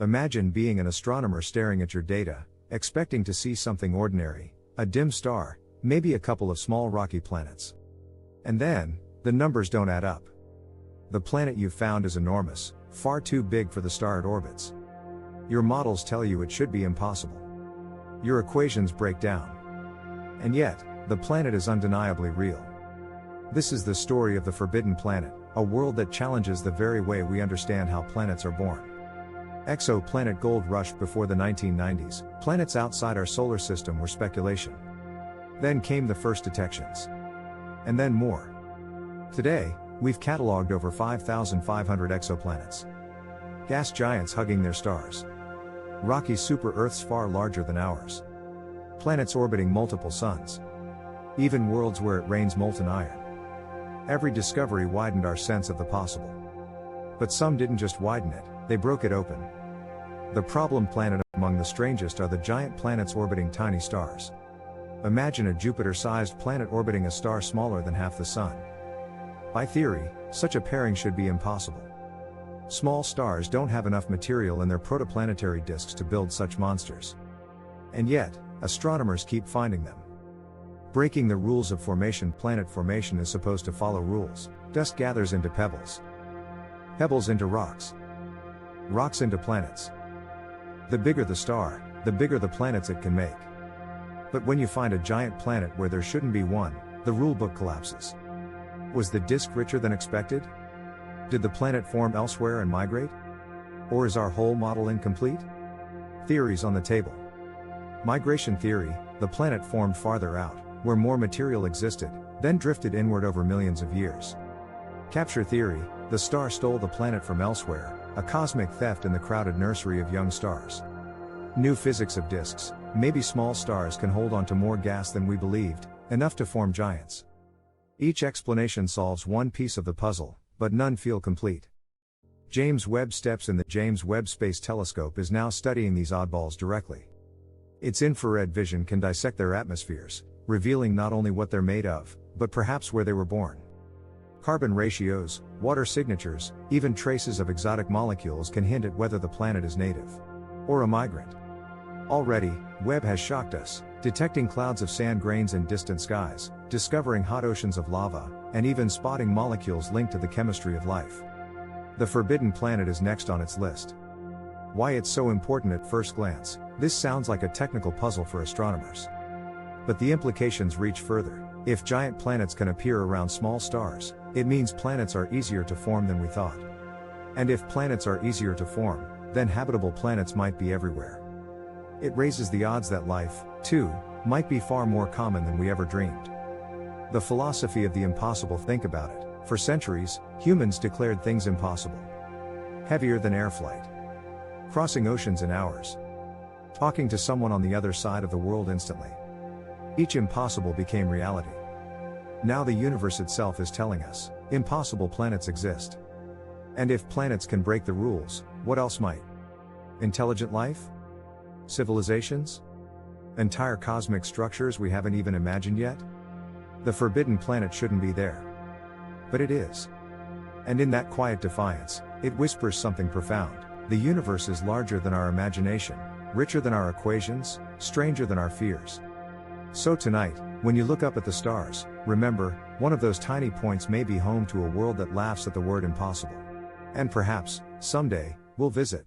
Imagine being an astronomer staring at your data, expecting to see something ordinary, a dim star, maybe a couple of small rocky planets. And then, the numbers don't add up. The planet you found is enormous, far too big for the star it orbits. Your models tell you it should be impossible. Your equations break down. And yet, the planet is undeniably real. This is the story of the Forbidden Planet, a world that challenges the very way we understand how planets are born. Exoplanet gold rushed before the 1990s, planets outside our solar system were speculation. Then came the first detections. And then more. Today, we've cataloged over 5,500 exoplanets. Gas giants hugging their stars. Rocky super-Earths far larger than ours. Planets orbiting multiple suns. Even worlds where it rains molten iron. Every discovery widened our sense of the possible. But some didn't just widen it, they broke it open. The problem planet among the strangest are the giant planets orbiting tiny stars. Imagine a Jupiter-sized planet orbiting a star smaller than half the Sun. By theory, such a pairing should be impossible. Small stars don't have enough material in their protoplanetary disks to build such monsters. And yet, astronomers keep finding them. Breaking the rules of formation. Planet formation is supposed to follow rules. Dust gathers into pebbles. Pebbles into rocks. Rocks into planets. The bigger the star, the bigger the planets it can make. But when you find a giant planet where there shouldn't be one, the rulebook collapses. Was the disk richer than expected? Did the planet form elsewhere and migrate? Or is our whole model incomplete? Theories on the table. Migration theory: the planet formed farther out, where more material existed, then drifted inward over millions of years. Capture theory: the star stole the planet from elsewhere, a cosmic theft in the crowded nursery of young stars. New physics of disks: maybe small stars can hold on to more gas than we believed, enough to form giants. Each explanation solves one piece of the puzzle, but none feel complete. James Webb steps in. The James Webb Space Telescope is now studying these oddballs directly. Its infrared vision can dissect their atmospheres, revealing not only what they're made of, but perhaps where they were born. Carbon ratios, water signatures, even traces of exotic molecules can hint at whether the planet is native or a migrant. Already, Webb has shocked us, detecting clouds of sand grains in distant skies, discovering hot oceans of lava, and even spotting molecules linked to the chemistry of life. The Forbidden Planet is next on its list. Why it's so important? At first glance, this sounds like a technical puzzle for astronomers. But the implications reach further. If giant planets can appear around small stars, it means planets are easier to form than we thought. And if planets are easier to form, then habitable planets might be everywhere. It raises the odds that life, too, might be far more common than we ever dreamed. The philosophy of the impossible. Think about it. For centuries, humans declared things impossible. Heavier than air flight. Crossing oceans in hours. Talking to someone on the other side of the world instantly. Each impossible became reality. Now the universe itself is telling us, impossible planets exist. And if planets can break the rules, what else might? Intelligent life? Civilizations? Entire cosmic structures we haven't even imagined yet? The Forbidden Planet shouldn't be there. But it is. And in that quiet defiance, it whispers something profound. The universe is larger than our imagination, richer than our equations, stranger than our fears. So tonight, when you look up at the stars, remember, one of those tiny points may be home to a world that laughs at the word impossible. And perhaps, someday, we'll visit.